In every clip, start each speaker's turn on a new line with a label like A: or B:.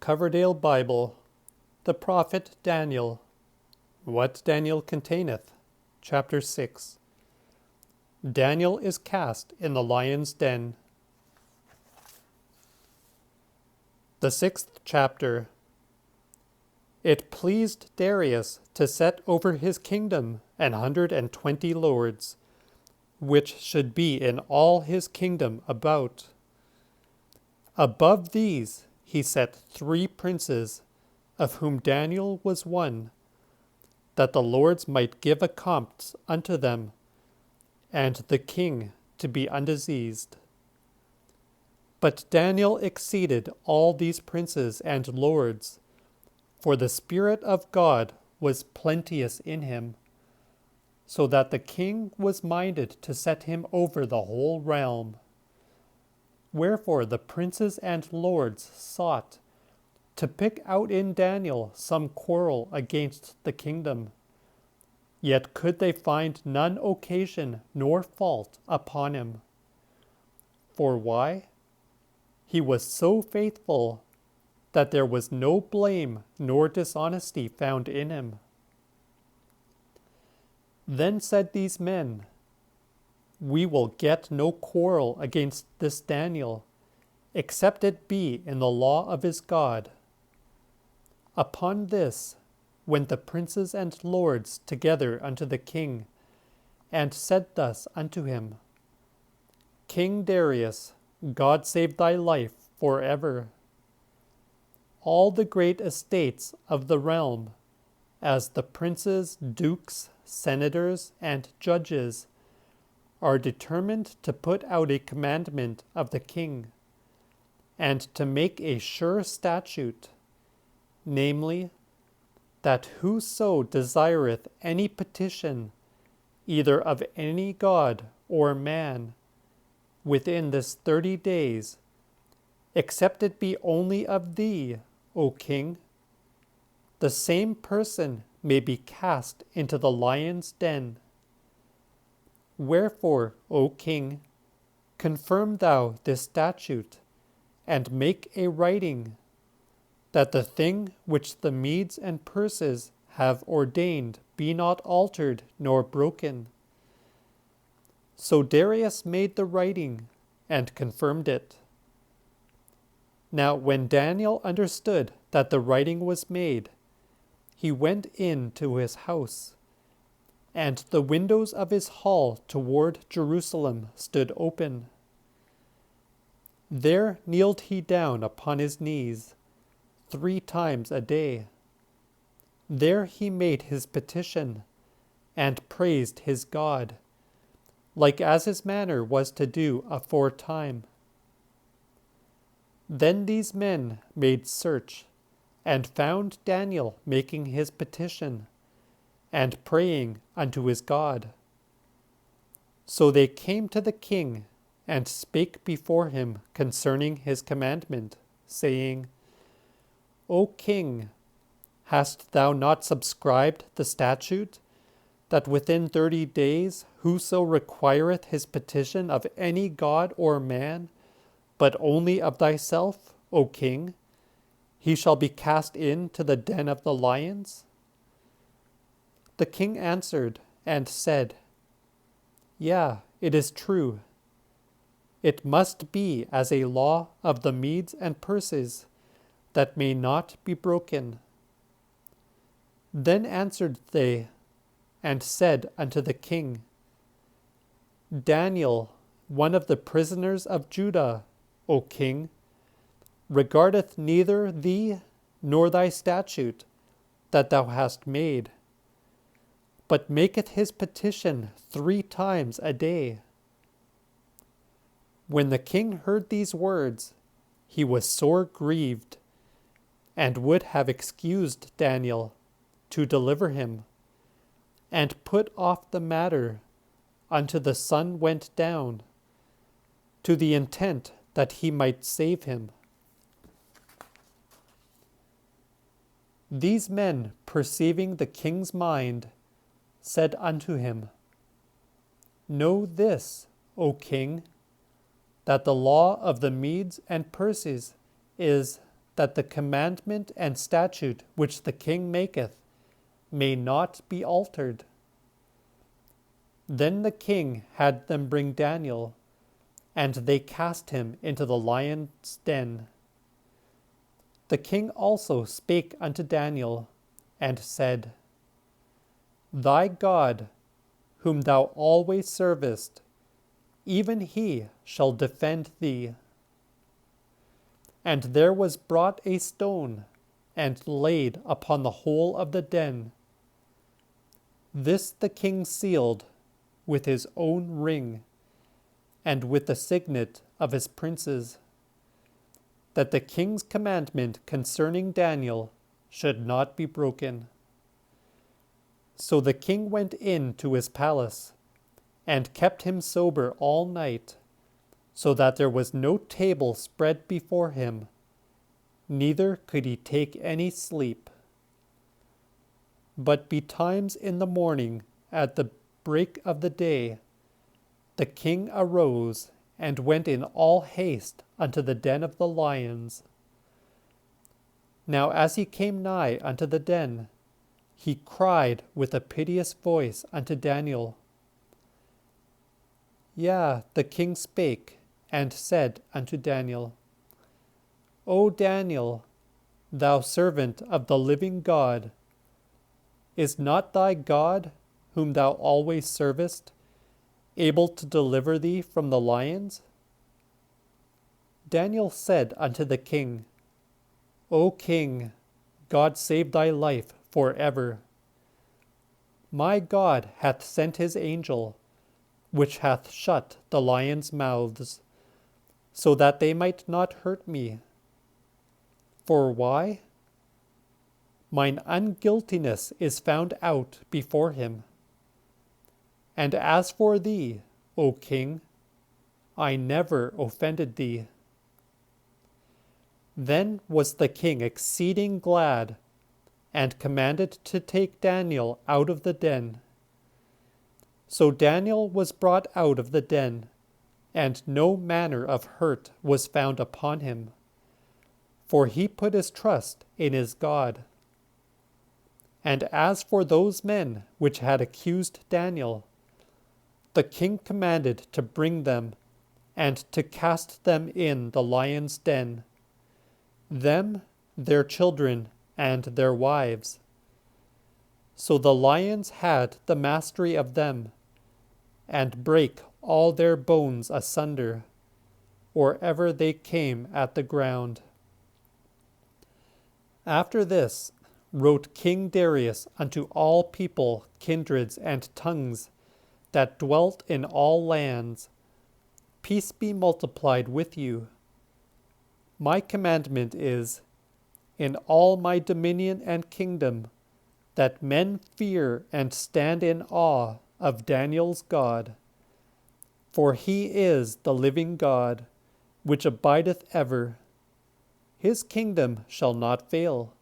A: Coverdale Bible, the Prophet Daniel. What Daniel containeth. Chapter 6. Daniel is cast in the lion's den. The 6th chapter. It pleased Darius to set over his kingdom 120 lords, which should be in all his kingdom about. Above these he set 3 princes, of whom Daniel was one, that the lords might give accompts unto them, and the king to be undiseased. But Daniel exceeded all these princes and lords, for the Spirit of God was plenteous in him, so that the king was minded to set him over the whole realm. Wherefore the princes and lords sought to pick out in Daniel some quarrel against the kingdom. Yet could they find none occasion nor fault upon him. For why? He was so faithful that there was no blame nor dishonesty found in him. Then said these men, We will get no quarrel against this Daniel, except it be in the law of his God. Upon this went the princes and lords together unto the king, and said thus unto him, King Darius, God save thy life forever. All the great estates of the realm, as the princes, dukes, senators, and judges, are determined to put out a commandment of the king, and to make a sure statute, namely, that whoso desireth any petition, either of any god or man, within this 30 days, except it be only of thee, O king, the same person may be cast into the lion's den. Wherefore, O king, confirm thou this statute, and make a writing, that the thing which the Medes and Perses have ordained be not altered nor broken. So Darius made the writing, and confirmed it. Now when Daniel understood that the writing was made, he went in to his house, and the windows of his hall toward Jerusalem stood open. There kneeled he down upon his knees 3 times a day. There he made his petition, and praised his God, like as his manner was to do aforetime. Then these men made search, and found Daniel making his petition, and praying unto his God. So they came to the king, and spake before him concerning his commandment, saying, O king, hast thou not subscribed the statute, that within 30 days whoso requireth his petition of any god or man, but only of thyself, O king, he shall be cast into the den of the lions? The king answered and said, Yea, it is true. It must be as a law of the Medes and Perses, that may not be broken. Then answered they, and said unto the king, Daniel, one of the prisoners of Judah, O king, regardeth neither thee nor thy statute that thou hast made, but maketh his petition 3 times a day. When the king heard these words, he was sore grieved, and would have excused Daniel to deliver him, and put off the matter unto the sun went down, to the intent that he might save him. These men, perceiving the king's mind, said unto him, Know this, O king, that the law of the Medes and Perses is that the commandment and statute which the king maketh may not be altered. Then the king had them bring Daniel, and they cast him into the lion's den. The king also spake unto Daniel, and said, Thy God, whom thou always servest, even he shall defend thee. And there was brought a stone, and laid upon the hole of the den. This the king sealed with his own ring, and with the signet of his princes, that the king's commandment concerning Daniel should not be broken. So the king went in to his palace, and kept him sober all night, so that there was no table spread before him, neither could he take any sleep. But betimes in the morning, at the break of the day, the king arose, and went in all haste unto the den of the lions. Now as he came nigh unto the den, he cried with a piteous voice unto Daniel. Yea, the king spake, and said unto Daniel, O Daniel, thou servant of the living God, is not thy God, whom thou always servest, able to deliver thee from the lions? Daniel said unto the king, O king, God save thy life for ever. My God hath sent his angel, which hath shut the lions' mouths, so that they might not hurt me. For why? Mine unguiltiness is found out before him. And as for thee, O king, I never offended thee. Then was the king exceeding glad, and commanded to take Daniel out of the den. So Daniel was brought out of the den, and no manner of hurt was found upon him, for he put his trust in his God. And as for those men which had accused Daniel, the king commanded to bring them, and to cast them in the lion's den, them, their children, and their wives. So the lions had the mastery of them, and brake all their bones asunder, or ever they came at the ground. After this wrote King Darius unto all people, kindreds, and tongues that dwelt in all lands, Peace be multiplied with you. My commandment is, in all my dominion and kingdom, that men fear and stand in awe of Daniel's God. For he is the living God, which abideth ever. His kingdom shall not fail,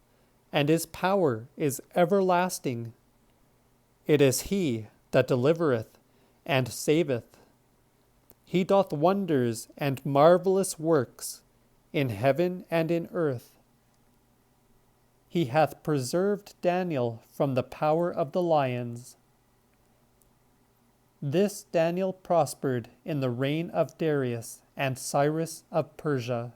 A: and his power is everlasting. It is he that delivereth and saveth. He doth wonders and marvelous works in heaven and in earth. He hath preserved Daniel from the power of the lions. This Daniel prospered in the reign of Darius and Cyrus of Persia.